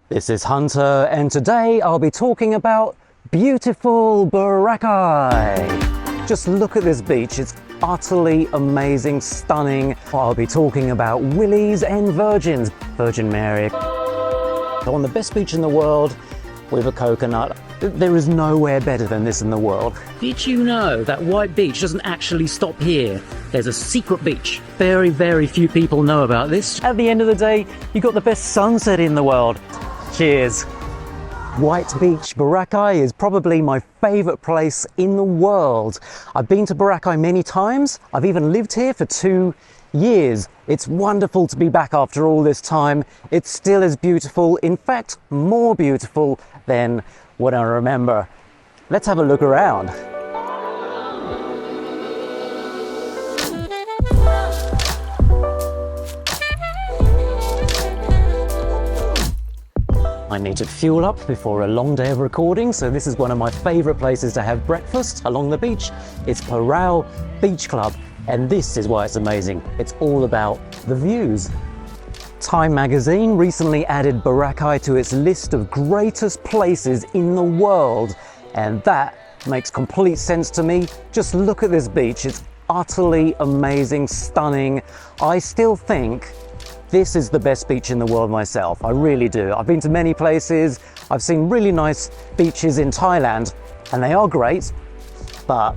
This is Hunter, and today I'll be talking about beautiful Boracay. Just look at this beach, it's utterly amazing, stunning. I'll be talking about Willies and Virgins, Virgin Mary. On the best beach in the world with a coconut. There is nowhere better than this in the world. Did you know that White Beach doesn't actually stop here? There's a secret beach. Very, very few people know about this. At the end of the day, you've got the best sunset in the world. Cheers. White Beach, Boracay is probably my favourite place in the world. I've been to Boracay many times. I've even lived here for 2 years. It's wonderful to be back after all this time. It still is beautiful, in fact, more beautiful than what I remember. Let's have a look around. I need to fuel up before a long day of recording, so this is one of my favourite places to have breakfast along the beach. It's Paraw Beach Club, and this is why it's amazing. It's all about the views. Time magazine recently added Boracay to its list of greatest places in the world, and that makes complete sense to me. Just look at this beach, it's utterly amazing, stunning. I still think this is the best beach in the world myself, I really do. I've been to many places, I've seen really nice beaches in Thailand, and they are great, but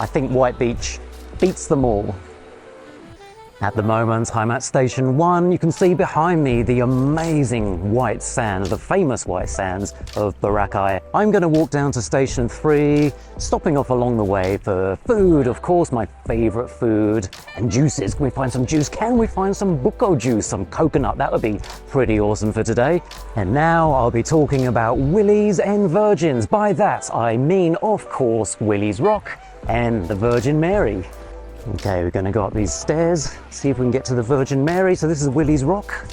I think White Beach beats them all. At the moment, I'm at Station 1. You can see behind me the amazing white sands, the famous white sands of Boracay. I'm going to walk down to Station 3, stopping off along the way for food, of course, my favourite food, and juices. Can we find some juice? Can we find some Buko Juice, some coconut? That would be pretty awesome for today. And now I'll be talking about Willies and Virgins. By that, I mean, of course, Willy's Rock and the Virgin Mary. Okay, we're going to go up these stairs, see if we can get to the Virgin Mary. So this is Willy's Rock.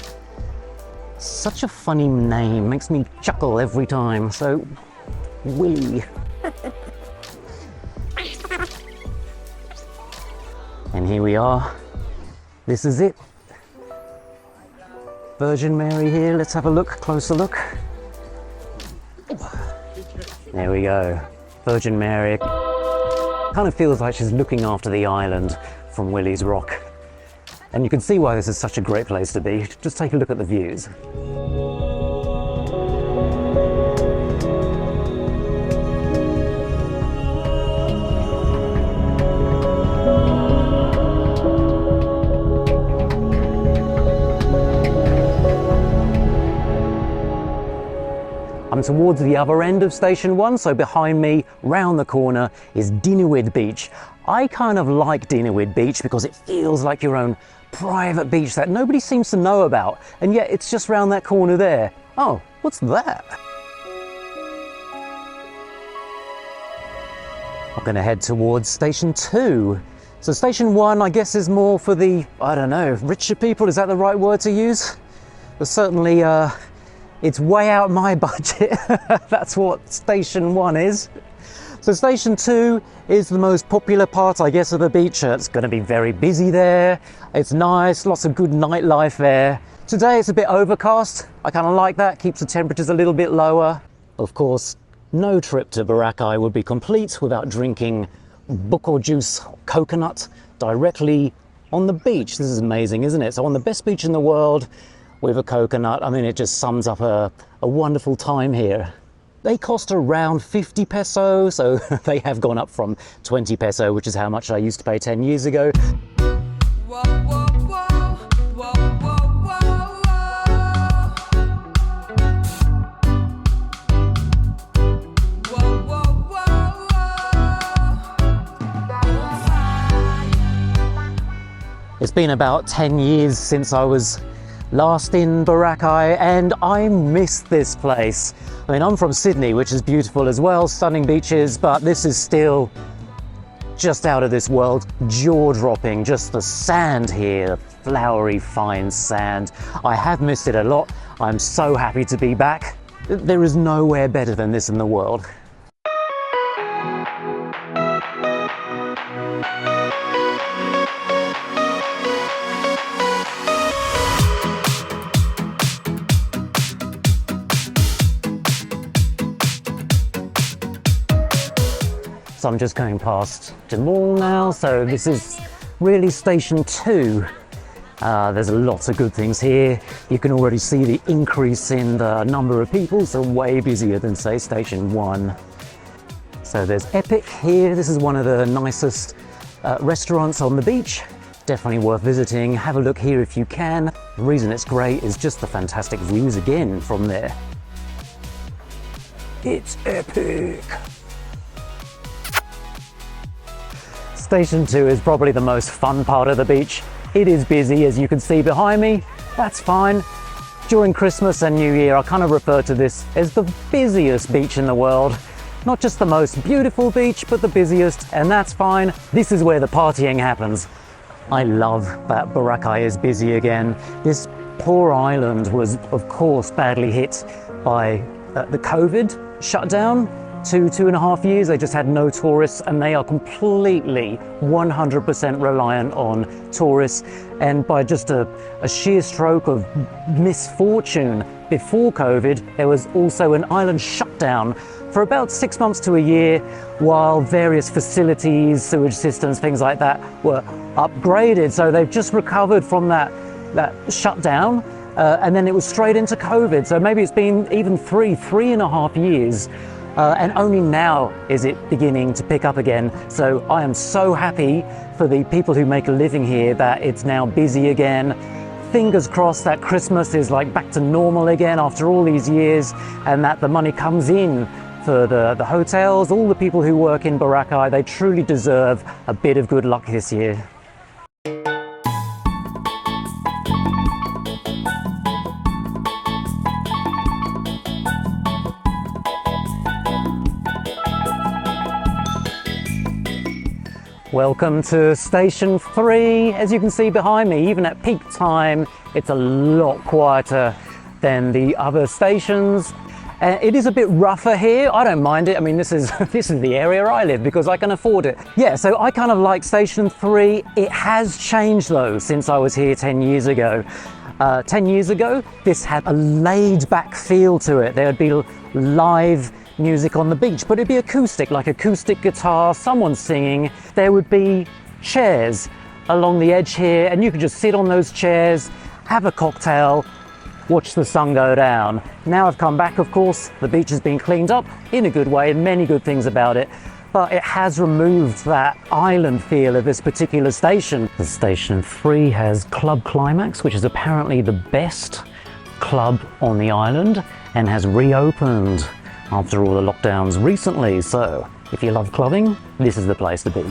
Such a funny name, makes me chuckle every time. So, Willy. And here we are. This is it. Virgin Mary here. Let's have a look, closer look. There we go. Virgin Mary. Kind of feels like she's looking after the island from Willy's Rock. And you can see why this is such a great place to be. Just take a look at the views. I'm towards the other end of Station 1, so behind me, round the corner, is Diniwid Beach. I kind of like Diniwid Beach because it feels like your own private beach that nobody seems to know about, and yet it's just round that corner there. Oh, what's that? I'm going to head towards Station 2. So Station 1, I guess, is more for the, I don't know, richer people, is that the right word to use? But certainly, it's way out my budget. That's what Station 1 is. So Station 2 is the most popular part, I guess, of the beach. It's going to be very busy there. It's nice, lots of good nightlife there. Today it's a bit overcast. I kind of like that, keeps the temperatures a little bit lower. Of course, no trip to Boracay would be complete without drinking Buko Juice, coconut, directly on the beach. This is amazing, isn't it? So on the best beach in the world, with a coconut, I mean, it just sums up a wonderful time here. They cost around 50 peso, so they have gone up from 20 peso, which is how much I used to pay 10 years ago. Whoa, whoa, whoa, whoa, whoa, whoa, whoa. It's been about 10 years since I was last in Boracay, and I miss this place. I mean, I'm from Sydney, which is beautiful as well, stunning beaches, but this is still just out of this world, jaw-dropping. Just the sand here, flowery, fine sand. I have missed it a lot. I'm so happy to be back. There is nowhere better than this in the world. So I'm just going past Demall now. So this is really station 2. There's a lot of good things here. You can already see the increase in the number of people, so way busier than, say, station 1. So there's Epic here. This is one of the nicest restaurants on the beach. Definitely worth visiting. Have a look here if you can. The reason it's great is just the fantastic views again from there. It's epic. Station 2 is probably the most fun part of the beach. It is busy, as you can see behind me. That's fine. During Christmas and New Year, I kind of refer to this as the busiest beach in the world. Not just the most beautiful beach, but the busiest, and that's fine. This is where the partying happens. I love that Boracay is busy again. This poor island was, of course, badly hit by the COVID shutdown. 2.5 years, they just had no tourists, and they are completely 100% reliant on tourists. And by just a sheer stroke of misfortune, before COVID, there was also an island shutdown for about 6 months to a year, while various facilities, sewage systems, things like that were upgraded. So they've just recovered from that shutdown, and then it was straight into COVID. So maybe it's been even 3.5 years. And only now is it beginning to pick up again. So I am so happy for the people who make a living here that it's now busy again. Fingers crossed that Christmas is like back to normal again after all these years, and that the money comes in for the hotels, all the people who work in Boracay. They truly deserve a bit of good luck this year. Welcome to station 3. As you can see behind me, even at peak time, it's a lot quieter than the other stations. It is a bit rougher here. I don't mind it. I mean, this is the area I live because I can afford it. Yeah, so I kind of like station 3. It has changed though since I was here 10 years ago. 10 years ago, this had a laid-back feel to it. There would be live music on the beach, but it'd be acoustic, like acoustic guitar, someone singing. There would be chairs along the edge here, and you could just sit on those chairs, have a cocktail, watch the sun go down. Now I've come back, of course, the beach has been cleaned up in a good way, and many good things about it, but it has removed that island feel of this particular station. The station 3 has Club Climax, which is apparently the best club on the island, and has reopened after all the lockdowns recently. So if you love clubbing, this is the place to be.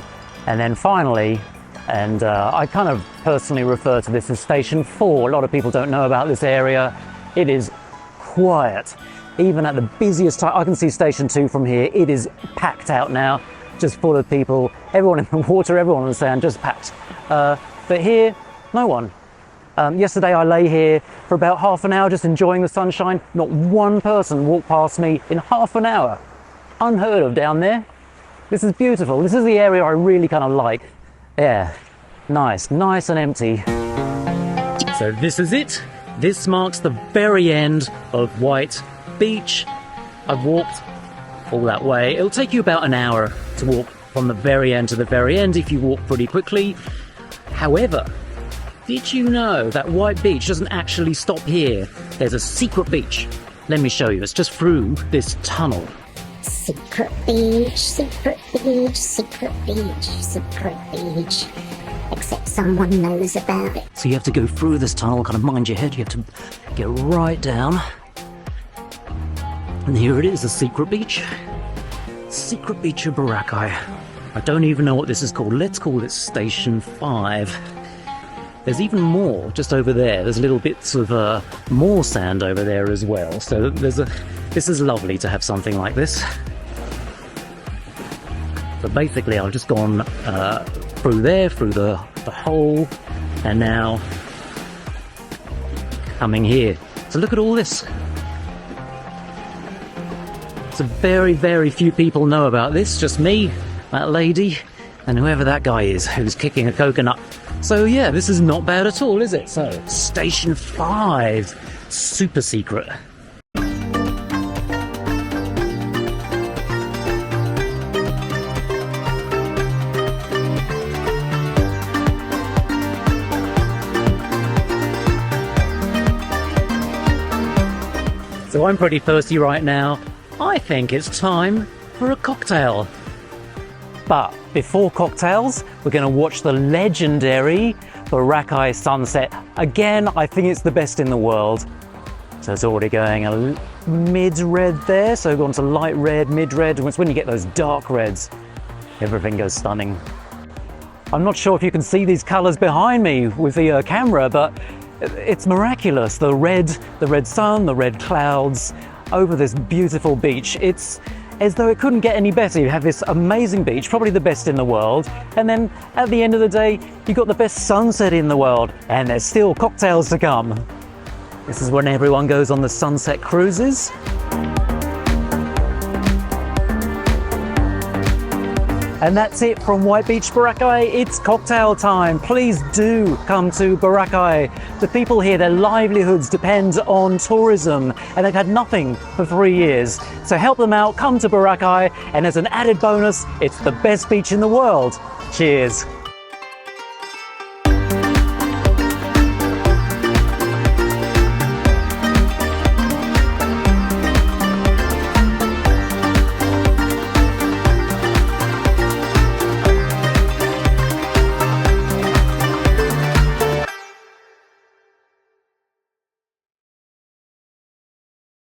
And then finally, and I kind of personally refer to this as station 4. A lot of people don't know about this area. It is quiet. Even at the busiest time, I can see station 2 from here. It is packed out now, just full of people. Everyone in the water, everyone on the sand, just packed. But here, no one. Yesterday I lay here for about half an hour just enjoying the sunshine. Not one person walked past me in half an hour. Unheard of down there. This is beautiful. This is the area I really kind of like. Yeah, nice and empty. So this is it. This marks the very end of White Beach. I've walked all that way. It'll take you about an hour to walk from the very end to the very end if you walk pretty quickly. However, did you know that White Beach doesn't actually stop here? There's a secret beach. Let me show you. It's just through this tunnel. Secret beach, secret beach, secret beach, secret beach. Except someone knows about it. So you have to go through this tunnel, kind of mind your head. You have to get right down. And here it is, the secret beach. Secret beach of Boracay. I don't even know what this is called. Let's call it Station 5. There's even more just over there. There's little bits of more sand over there as well. So this is lovely to have something like this. So basically I've just gone through there, through the hole, and now coming here. So look at all this. So very, very few people know about this. Just me, that lady, and whoever that guy is who's kicking a coconut. So yeah, this is not bad at all, is it? So, Station 5, super secret. So I'm pretty thirsty right now. I think it's time for a cocktail. But before cocktails, we're going to watch the legendary Boracay Sunset. Again, I think it's the best in the world. So it's already going a mid-red there, so go on to light red, mid-red, and it's when you get those dark reds, everything goes stunning. I'm not sure if you can see these colours behind me with the camera, but it's miraculous. The red sun, the red clouds over this beautiful beach. It's as though it couldn't get any better. You have this amazing beach, probably the best in the world, and then at the end of the day, you've got the best sunset in the world, and there's still cocktails to come. This is when everyone goes on the sunset cruises. And that's it from White Beach, Boracay. It's cocktail time. Please do come to Boracay. The people here, their livelihoods depend on tourism, and they've had nothing for 3 years. So help them out, come to Boracay, and as an added bonus, it's the best beach in the world. Cheers.